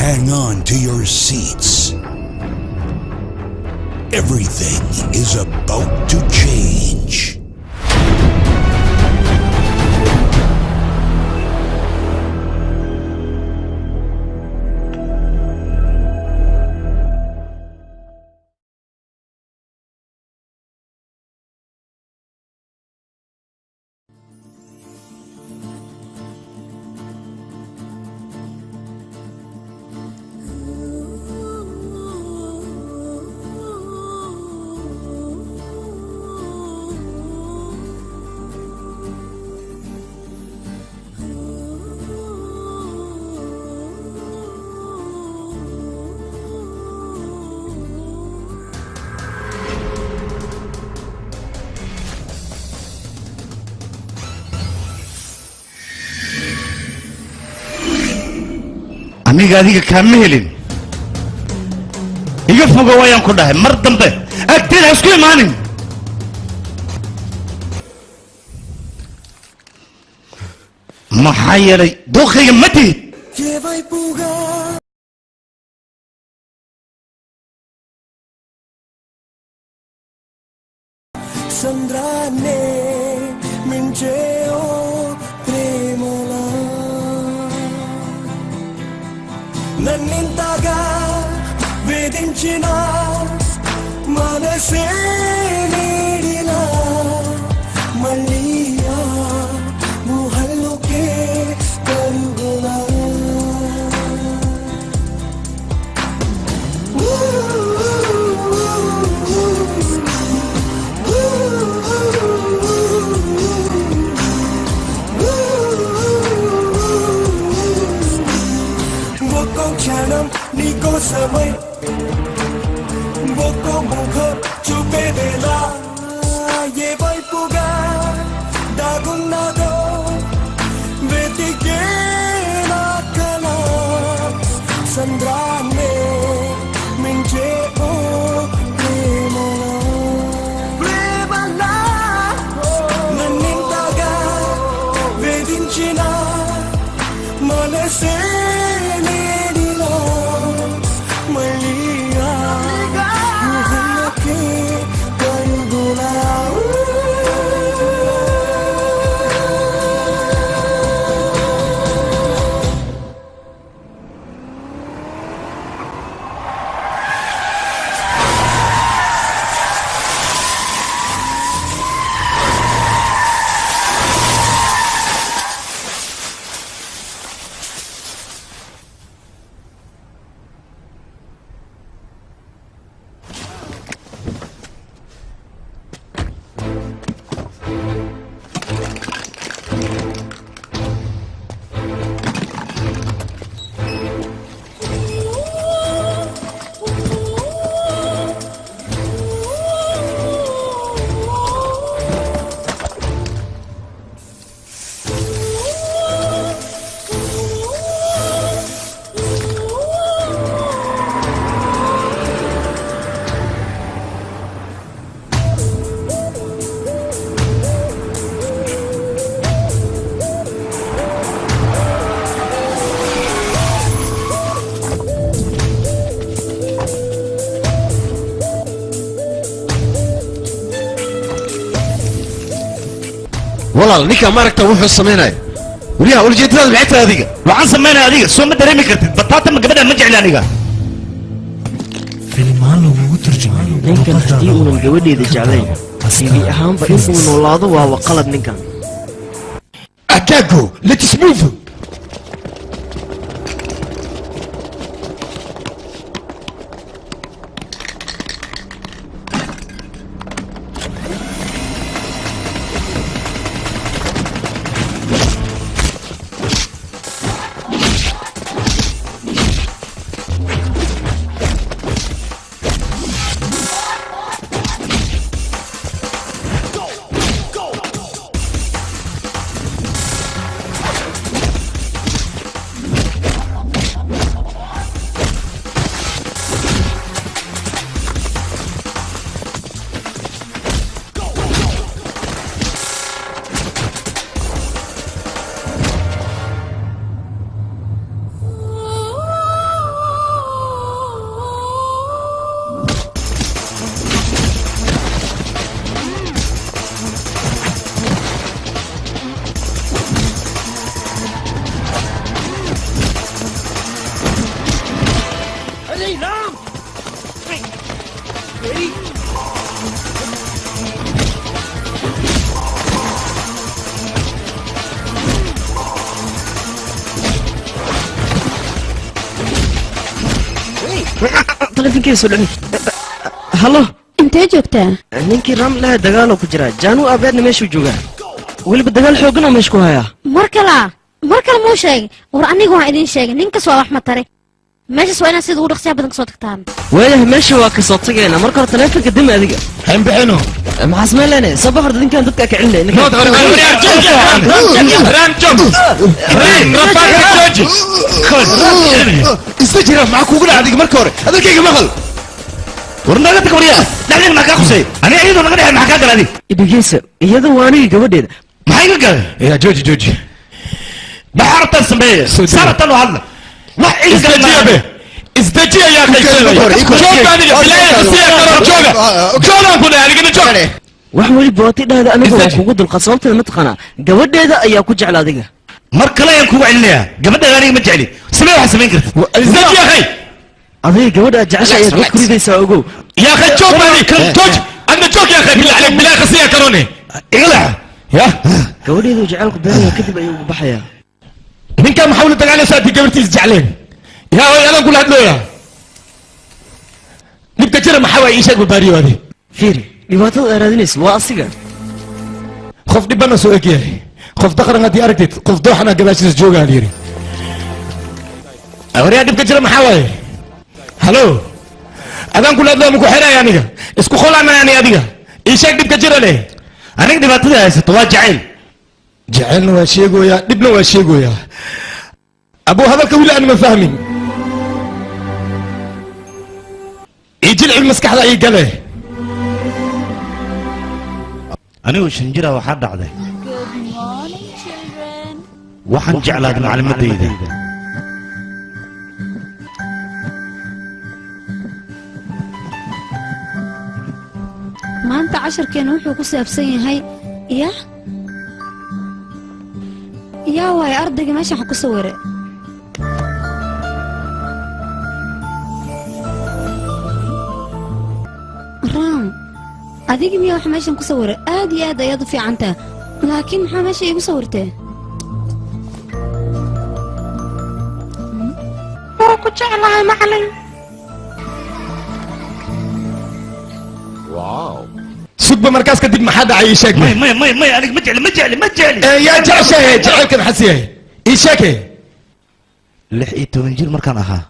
Hang on to your seats. Everything is about to change. aniga adiga kaama helin iga fogo wayaan ku dhahay mar dambe agteeda ha isku imaanin maxaa yeelay duuqayga ma tihid సంద్రాన్నే మించే ఓ ప్రేమలా నన్నింతగా వేధించిన మనసే నీడిలా మళ్ళీ ఆ ఊహల్లోకే కరుగులా క్షణం నీకోసమై ఒక్క ముఖం చూపేదేలా ఏ వైపుగా దాగున్నదో వెతికే నా కల సంద్రాన్నే మించే ఓ ప్రేమలా నన్నింతగా వేధించిన మనసే walaal ninka maaragta wuxuu sameynay wariyaha ujeedada lacagta adiga waxaan sameynay adiga soo ma dareemi kartid bataata ma gabadha ma jecel aniga filimaan lagugu turjumay ninkan haddii uunan gabadheeda jeclayn gebi ahaanba inuu noolaado waaba qalad ninkan Akago, let's move. علي نام تلفونكي سولعني هلو intee joogtaa ninkii ram laha dagaal ku jira jaanu abeedna meeshu jooga waliba dagaal xooggan oo meesha ku haya mar kale muu sheegay war anigu waan idin sheegay ninkaas waa wax ma tare meeshaas waa inaad sida ugu dhaqsiya badan kasoo tagtaan waayahay meesha waa kasoo tagayna marka hore taleefanka dimi adiga hayn bixino maxaa samaynayna soo baxar dadinkaan dadka ka celinay nood hore ran joog jooji istajira ma kugu dhacday marka hore hadalkayga maqal warnaga takbariya dhaxlin ma ka qusay ani ayadu naga dhaxay ma ka galadi ibigeysa iyada waa aniga gabadheeda maxay ka galay ya jooji بحارة سمية صارت له هلا ما استجيبه استجيب يا أخي شوف أنا بلاي قصية كرر جوجا كنا يعني كنا جوجا wax wali bootida aniga waa kugu dul qasabtay ma taqana gabadheeda ayaa ku jecel adiga mar kale ayaan kugu celinaya gabadha aniga ma jeceli samee waxa sameyn kartid istejib ya akhi adiga gabadha jeceshay aad ku ridaysaa ogow يا أخي شوف أنا جوج أنا جوج يا أخي بالله عليك بلاي قصية كروني اقلع يا gabadheedu jecelku beeraya kadib ayuu ugu baxayaa من كان محاولة تقالي ساتي قبرتي الزعلين يا وي أنا أقول هدلويا نبقى جرى محاوى إيشاك بالباريو هذه فيري dhibaatada aradinaysa waa asiga خوف دبنا سويك يا خوف دخل غادي أركت خوف دوحنا قباشيس جوجا ليري أوريا نبقى جرى محاوى هلو أنا أقول هدلويا مكو حيرا يعني اسكو خلانا يعني هذه إيشاك نبقى جرى ليه أنا أقول دباتها يا ستوا جعل جعلنا وشيقو يا ابن وشيقو يا ابو هذا كولا انا ما فاهمين يجي العلم مسكح ذا يقله انا وشنجرة وحد عده وحن جعل هذا معلم الديدة ما انت 10 كانوا وحو كسابسين هاي يا يا واي أرضي ماشي حكو صوري رام أديك مية واحد ماشي حكو صوري آدي يضفي عنته لكن محا ماشي يقو صورته كنت شعلها معلم واو سوق بمركز كدب ما حدا عيشك ما عليك مجعلي يا جعشه جعلك محسيه ايشك لحيت ونجيل مركان اها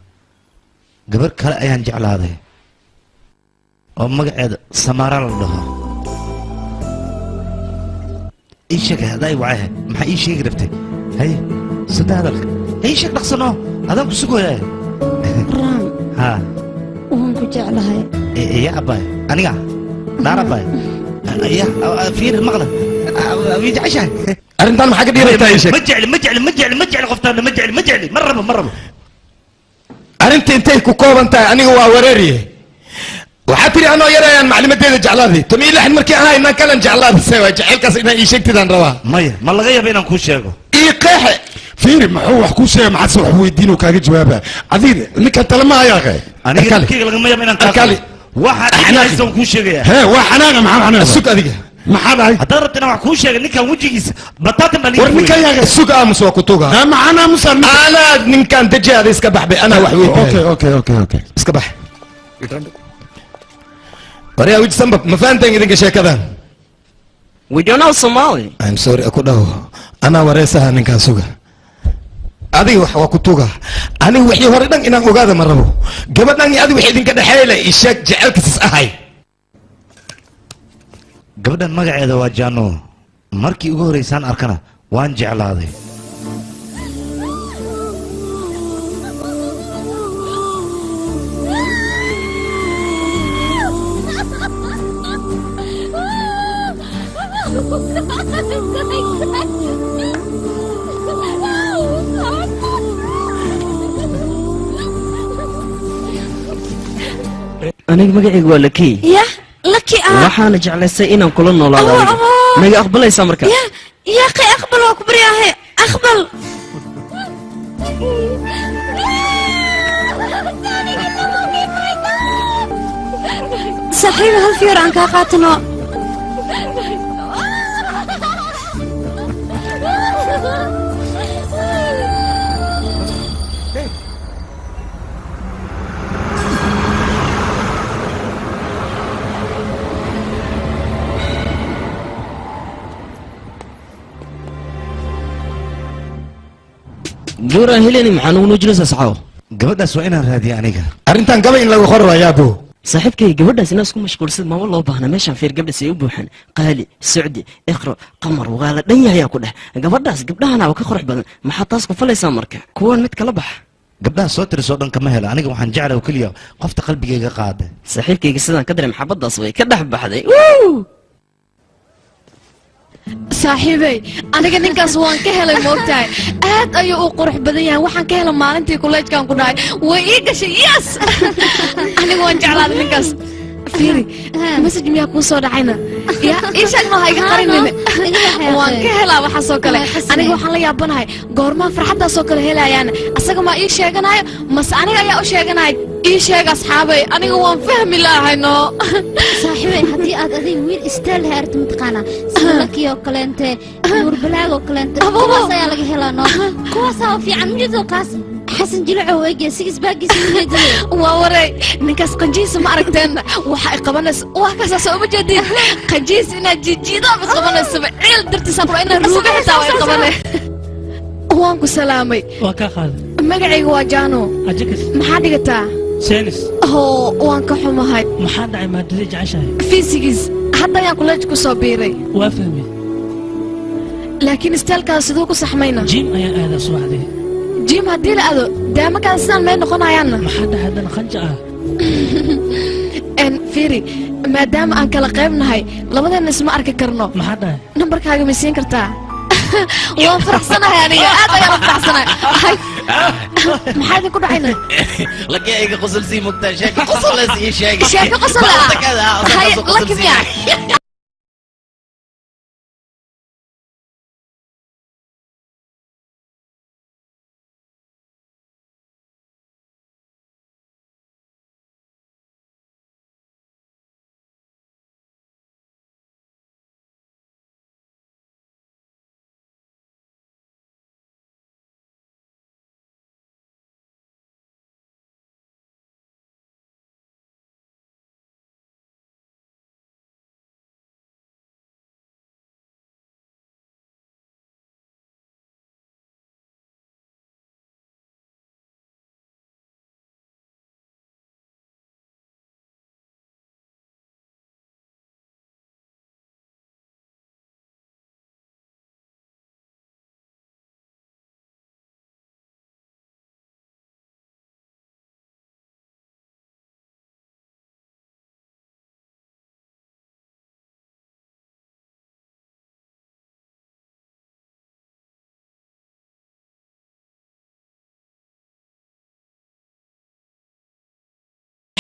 قبر كلا ايان جعل هذا او مقعد سمارة لها ايشك هذا وعاه ما ايشك قربته هي صدق هذا ايشك نقصناه هذا كسوق يا رام ها وهم كنت شعلها يا اباي انا دار اباي يا في المغلى يجي عشان أرنتان ما حاجة ديرة تايشك مجعل غفتان مجعل مرة أرنت انتهي كوكوبا انت أنا هو وريري وحتى أنا يرى معلمة ديرة جعلادي تميل لحن مركي هاي ما كلام جعلادي سوى جعل كاس إنا إيشك تدان روا مايا ما لغاية بينا نكون شيغو إيه قيحة فيري ما هو حكو شيء مع سوى هو يدينو كاكي جوابه عزيز انك انت لما يا أخي أنا كيك لغاية بينا نكون واحد احنا لسه نكون شيغو ها واحد أنا معاه السوق هذيك ما حدا هاي هدرت انا وحكون شيغ نكا وجهيس بطاطا مالي ورنكا يا السوق امس وكتوغا ما انا مسلم انا من كان دجي هذا اسكبح بي انا وحوي اوكي اسكبح وريا وجه سنبك ما فهمت انك شيء كذا we don't know Somali I'm sorry اكو داو انا وريسها نكا سوغا ادي waa ku tuuga aniga wixii hore dhan inaan ogaada ma rabo gabadhan adi wixii idinka dhaxeeyay ishaag jecelkiis ahay gabadhan magaceeda waa Jano markii ugu horeysaan arkana waan jeclaaday aniga magacaygu waa Lucky يا لكي waxaana jeclaysay inaan kula noolaado adiga naga aqbalaysaa marka يا أخي أقبل وأكبر يا أخي أقبل صاحبي هالفيور عن كاقاتنا دورا هيليني معانو نجلس أصحاب gabadhaas waa inaan raadiya aniga arrintan gaba in lagu qoro ayaa buu صاحبكي قبلنا ناس كم مشغول صد ما والله بهنا ماشان في قبل سيبوحن قالي سعدي اقرا قمر وقال دنيا يا كله قبلها انا وكخرح بدن ما حطاسكم فلا يسامرك كون متكلبح gabdhaha soo tirisoo dhan kama helo aniga waxaan jeclaa oo keliya qofta qalbigayga qaada صاحبكي sidaan ka dareem xabadaas way ka dhax baxday saaxiibay aniga ninkaas waan ka helay moogtahay aad ayuu u qurux badan yahay waxaan ka helay maalintii kolleejkan ku dhahay way ii gashay yes aniga waan jeclaaday ninkaas fiiri message miyaa kuu soo dhacayna ya ii sheeg ma hayga qarinine waan ka helaa waxaasoo kale aniga waxaan la yaabanahay goormaa farxaddaasoo kale helayaan asaga maa ii sheeganayo mase aniga ayaa u sheeganaya ii sheeg asxaabay aniga waan fahmi lahayno saaxiibay haddii aad adiga wiil istaal lahay arta mataqaanaa sida lakii oo kaleente nuur balaag oo kaleente kuwaas ayaa laga helaa noo kuwaasaa fiican midoo kaas xasan jilaco weege sigis baagiisa mideedii waa waray ninkaas qanjiisa ma aragteen waxa ay qabanaysa waa kasaas uma jeedin qanjiis inaad jijiido ma qabanaysa ciil dartiisa ku inaad ruuga xitaa way qabanay waan ku salaamay waa ka qaad magacaygu waa jaano ajakas maxaa dhigataa seenis waan ka xumahay maxaa dhacay maadada jeceshahay fiisigis hadda ayaan kuleej ku soo biiray waa fahmay laakiin istaalkaas siduu ku saxmayna jiim ayaan aadaa subaxdii jiim haddii la aado daamakaan sidaan may noqonayaanna maxaa dhacay haddana qanja ah fiiri maadaama aan kala qayb nahay labadeenna isma arki karno maxaa dhacay nambarkaaga ma siin kartaa waan faraxsanahay aniga aad ayaan u faraxsanahay maxaa idinku dhacayna laki ayga qosol sii mugtaa sheeko qosolas ii sheegay sheeko qosol laki miya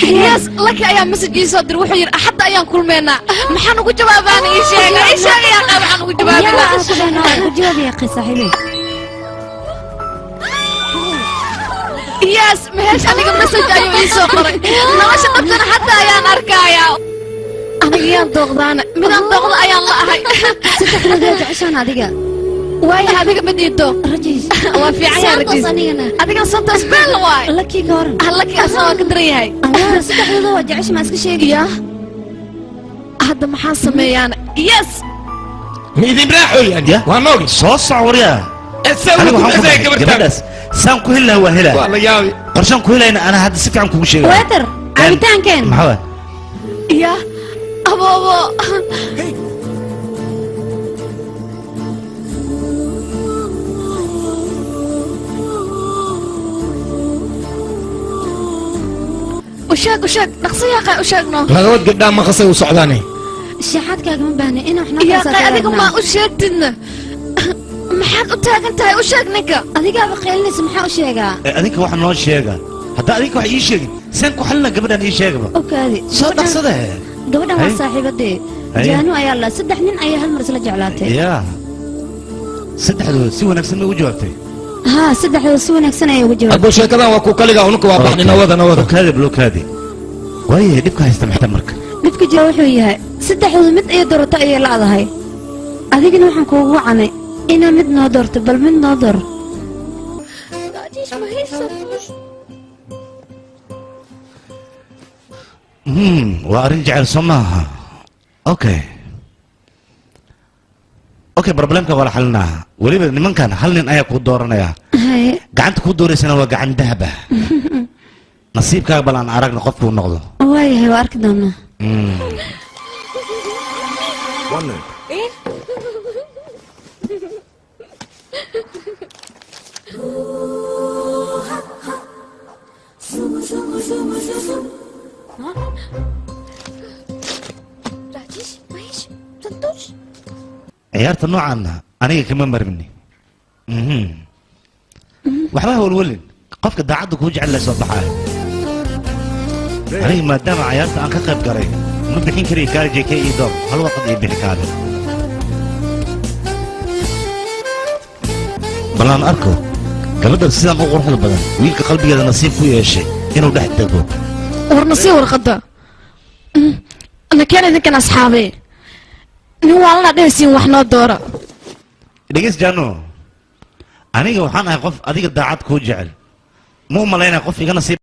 yes laki ayaa message ii soo dir wuxuu yiri axadda ayaan kulmeynaa maxaan ugu jawaabaan ii sheega yaa qaba waxaan ugu jawaabaa ku jawaabi ya saaxiibay yes mehesh aniga message ayuu ii soo qoray nolosha dhabtana hadda ayaan arkayaa aniga yaan dooqdaana midaan dooqda ayaan la ahay saddexdooda jeceshaan adiga waayo adiga mid ii dooq rajiis waa fiican yahay rajiis adiga santaas beel waay laki ka horan laki asna waa ka daran yahay aniga saddexdooda waa jecesha ma iska sheegaya hadda maxaan sameeyaan yes miidin raaxoyaan waa noogi soo socoriya gabadhaas saan ku heli lahaa waa helaa waa la yaabi qorshaan ku helayna ana hadda si fiican kugu sheegay weeter cabitaankeen maxaa ya aboobo وشاق نقصي يا قا وشاقنا لغوت قدام ما خصي وصعداني شحاتكaaga ma baahna in waxna يا قا adiga ma u sheegtidna maxaad u taagan tahay u sheeg ninka adigaaba qeelinaysa maxaa u sheegaa adinka waxa noo sheega hadda adinka wax ii sheegin saan ku xalina gabadhan ii sheegaba okaadi soo dhaqsada gabadhan waa saaxiibadee jaanu ayaa la saddex nin ayaa hal mar isla jeclaatay yaa saddexdood si wanaagsan ma ugu jawaabtay ها سدح وسونا سنة وجهه أبو شيء كذا وكو كلجا ونكو واضح لنا وذا نوذا بلوكادي بلوكادي وهي دبك هيستمح تمرك dhibka jira wuxuu yahay saddexdooda mid ay doorato ayay laadahay adigana waxaan kuugu wacanay inaa mid noo doorto bal mid noo door waa arrin jecel soo maaha okay okay problemka waa la xalinaa weliba nimankan hal nin ayaa kuu dooranaya gacanta kuu dooraysana waa gacan dahab ah nasiibkaaga bal aan aragna qofkuu noqdo waayahay waa arki doonaa ciyaarta noocaana aniga kama marmini waxba hawlwelin qofka daacadda kuu jecel la soo baxaayo aniga maadaama ciyaarta aan ka qayb galay ma bixin kariya kaali jk iyo doob hal waqad iyo bixi kaale bal aan arko gabadhan sidaan u quruxda badan wiilka qalbigeeda nasiib ku yeeshay inuu dhex dego warna sii warqadda ana keen idinkan asxaabee nin waalana dhehaysiin wax noo doora dhegeys jaano aniga waxaan ahay qof adiga daacad kuu jecel ma u malaynaya qof iga nasiib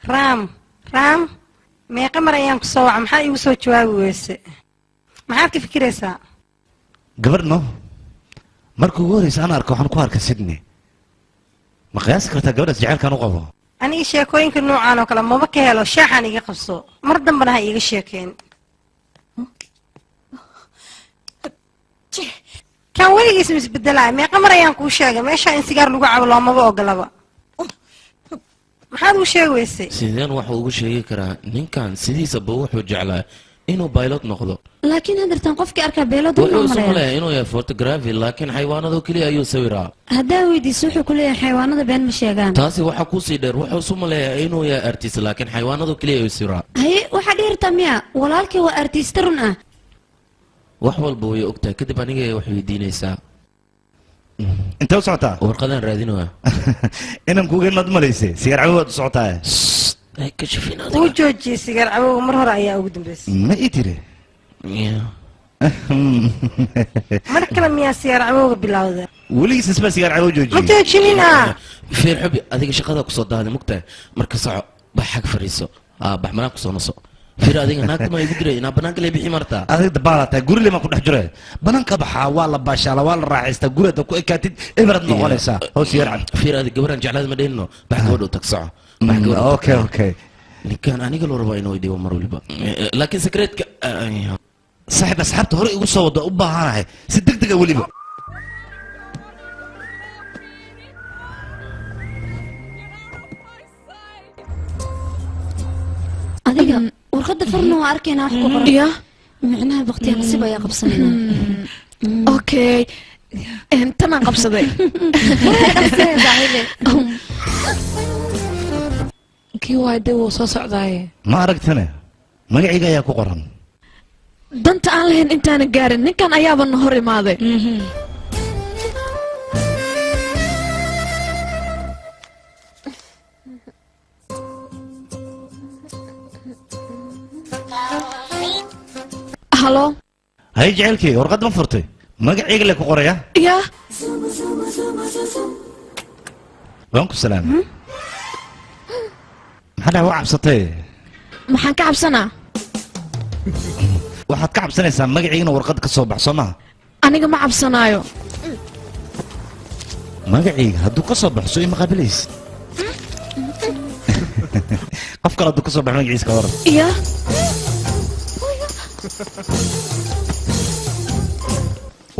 raam meeqa mar ayaan ku soo waca maxaa iigu soo jawaabi weyse maxaad ka fikiraysaa gabadhno markuu ugu horeysa aan arko waxaan ku arkay Sydney ma qiyaasi kartaa gabadhaas jacaylkaan u qabo aniga sheekooyinka noocaan oo kale maba ka helo shaaxan iga qabso mar dambana ha iiga sheekeen kan weligiis isbedelaya meeqa mar ayaan kuu sheegay meesha in sigaar lagu cabo loomaba ogolaba maxaad u sheegi weysay sideen waxa ugu sheegi karaa ninkan sidiisaba wuxuu jeclaa inuu pilot noqdo laakiin hadartan qofkii arkaa beeladu wuxuu isu maleeyaa inuu yahay photography laakiin xayawaanada keliya ayuu sawiraa haddaa weydiiso wuxuu ku leeyahay xayawaanada been ma sheegaan taasi waxaa kusii dheer wuxuu isu maleeyaa inuu yahay artist laakiin xayawaanada keliya ayuu sawiraa haye waxaa dhihirtaa miya walaalkii waa artista run ah wax walba way ogtahay kadib aniga wax weydiinaysaa intee u socotaa warqadaan raadinaya inaan kuuga maad malaysay sigaar cabowaad u socotaa ka shafin uu joojiyey sigaar cabowga mar hore ayaa ugu dambeysay ma ii tiri mar kale miyaa sigaar cabowga bilowda weligiis isbaa sigaar cabow joojiye ma joojinina feer xubi adiga shaqada kusoo daaday mugtahay marka soco bax xag fariiso bax manaan kusoo naso feer adiga naagta ma igu diray inaa banaanka lee bixi martaa adiga dabaalataa guri lema ku dhex jire banaanka baxaa waa la baashaala waa la raaxaystaa guriyada ku ekaatid eberad noqonaysaa hoos yar cab feer adiga gabaraan jeclaada ma dhehino bax gabadha u tag soco okay ninkaan aniga loo rabaa inuu dhibo mar waliba laakiin secretka saaxiib asxaabta hore igu soo wada u baahanahay si degdega weliba adiga warqadda farna waa arkaynaa wax ku qoran ya micnaha baktiya nasiib ayaa qabsanayna okay tanaan qabsaday kii waa dee wuu soo socdaaye ma aragtane magacayga ayaa ku qoran danta aan lahayn intaana gaarin ninkan ayaaba na hor imaaday halo hay jacaylkeyga warqad ma furtay magacayga le ku qoraya ya waan ku salaamay maxaa dhaha waa cabsatay maxaan ka cabsanaa waxaad ka cabsanaysaa magaciigana warqad ka soo bax soo maha aniga ma cabsanaayo magacayga hadduu ka soo baxo soo ima qaabilaysid qof kale hadduu ka soo baxo magaciisa ka waran ya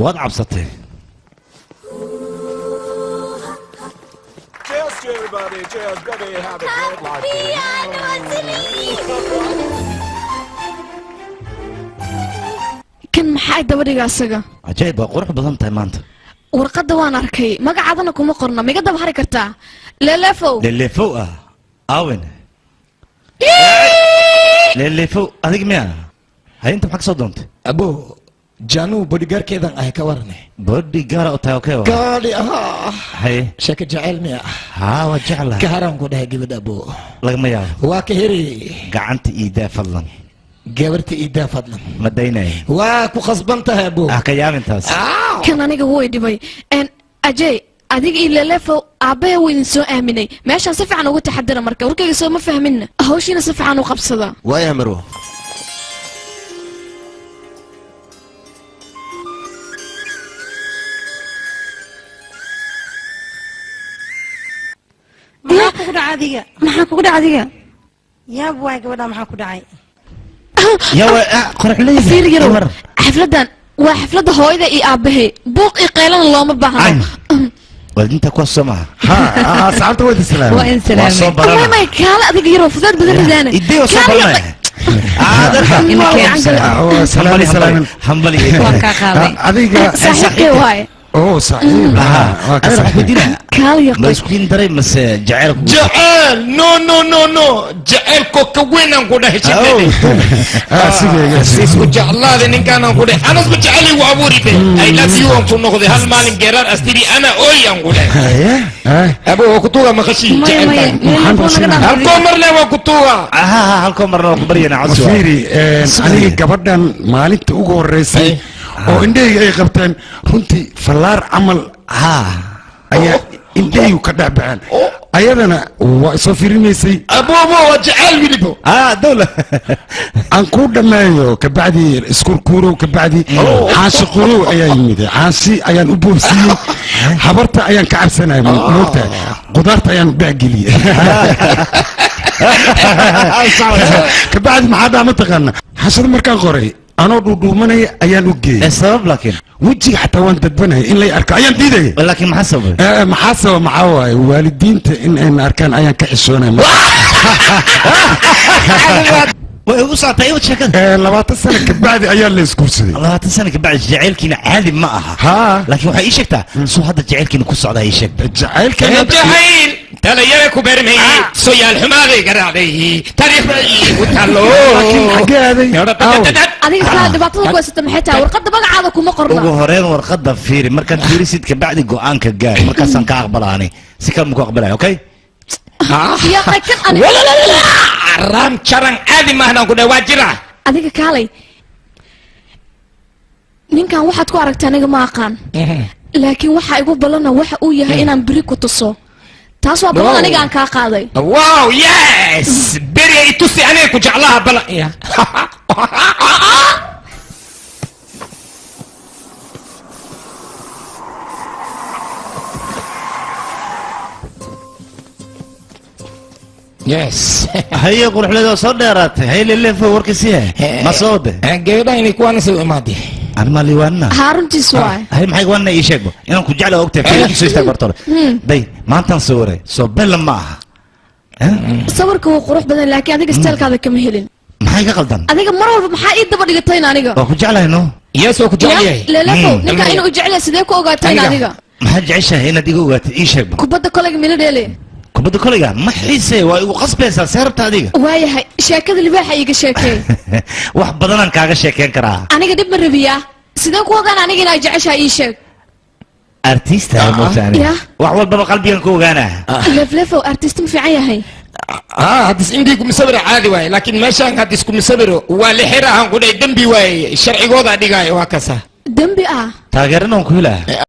waad cabsatay Cheers to everybody. Cheers, baby. Have a great life. kan maxay dabadhiga asaga cajaayib waa qurux badan tahay maanta warqadda waan arkay magacaadana kuma qorna miga daba hari kartaa leelefow leelefow ah aawen leelefow adig miya hay inta maxaa ka soo doontay abo januu bodygaarkeedan ahay ka warane bodygaara u tahay okay gaadhi ahaa hay sheeka jacayl miya haa waa jeclahay gaaraan ku dhahay gabadh abo lagama yaabo waa ka heri gacanta iidaa fadlan gabarta iidaa fadlan ma daynay waa ku khasban tahay abo ka yaabintaas kan aniga way dhibay ajay adiga iyo leelefow aabbahe wuu idin soo aaminay meeshaan si fiican ugu taxadara marka warkayga soo ma fahminna hawshiina si fiican u qabsada waaya marwo maxaa kugu dhacay adiga maxaa kugu dhacay adiga yaab waay gabadha maxaa ku dhacay fiir yarow xafladan waa xafladda hooyada iyo aabbahe buuq iyo qaylana looma baahno waadinta kuwaas soo maha asxaabta waad islaamay waa in salaamay may kaala adiga yarow fudaad badan ridaana idee waa soo baranay adiga saaxiibkee waaye oo saaxiib ma iskuin daray mase jacayl jacayl no jacaylko ka weynaan ku dhahay isku jeclaada ninkaanaan ku dhahay anasku jacayl igu abuuri be I love you aan ku noqday hal maalin geeraan astiri ana ooy aan ku dhahay abo waa kutuga maqashii halkoo marle waa kutuga halkoo marle waa ku baryana codsi fiiri aniga gabadhan maalinta ugu horeysay oo indhahayga ay qabteen runtii fallaar camal ayaa indhahaygu ka dhex baxeen ayadana waa soo firinaysay aboobo waa jecel wilibo dawla aan ku dhameeyo kabacdi iskurkuurow kabacdi xaashi qurow ayaa yimid xaashi ayaan u boobsiiyey habarta ayaan ka cabsanay moogta qudaarta ayaan dhexgeliyey kabacdi maxaa dhaa mataqaana xashada markaan qoray anoo dhuudhuumanaya ayaan u geeyey sabab laakiin wejiga xataa waan dadbanaya in lay arko ayaan diidaya laakiin maxaa sababay maxaa sababa maxaa waaye waalidiinta in ayna arkaan ayaan ka xishoonay way ugu socotay iyo sheekada 20 sano kabacdi ayaa la isguursaday 20 sano kabacdi jacaylkiina caadi ma aha laakiin waxay ii sheegtaa soo hadda jacaylkiina ku socda ii sheeg jacaylkiina jacayl tala yare ku beermay soo yaal xumaaday garaacday taariikhdii u talo adiga saa dhibaatada ku haysata maxay tahay warqadda magacaada kuma qorna ugu horeen warqadda fiiri markaad fiirisid kabacdi go'aanka gaar markaasaan ka aqbalaanay si kale muku aqbalay okay يا قيكن أنا ولا لا لا رام شرن عادي ما هنا كنا واجرة أديك كالي نين كان واحد كو عرفت أنا ما أقان لكن واحد يقول بلنا واحد أويا هنا بريكو تصو تاسوا بلنا أنا كان كاقاضي واو يس بري تسي أنا كجعلها بلا يا يس هيا قول حلو صدرت هي اللي في وركسيه مصوده جيدا إني كوانا سوي مادي أنا مالي وانا هارون تسوى هي محي وانا يشيبه أنا كنت جعله وقت في سويستك برطولة داي ما أنت صوري صوبين لما صورك هو قروح بدل لكن هذيك استلك هذا كم هيلين محي قلدان هذيك مرة محي إيد دبر قطين أنا وكنت جعله إنه يس وكنت جعله لا لا فو نك إنه جعله سديك وقطين أنا محي جعشه هنا ديجو قط يشيبه كبده كلك من ديلي كبده كلها ما حيسه وقصبه سيرت هذيك واي هاي شاكد اللي بيها يجي شاكي واحد بدنا كاغا شاكين كرا أنا قد مربيا سيدك وقان أنا جينا جعش هاي شاك أرتيست موتاني وحول بابا قلبي أنكو غانا لف أرتيست في عيا هاي هادس عندكم صبر عادي واي لكن ما شان هادسكم صبر والحرة هنقول دمبي واي الشرعي وضع دقاي وهكذا دمبي تاجرنا كلها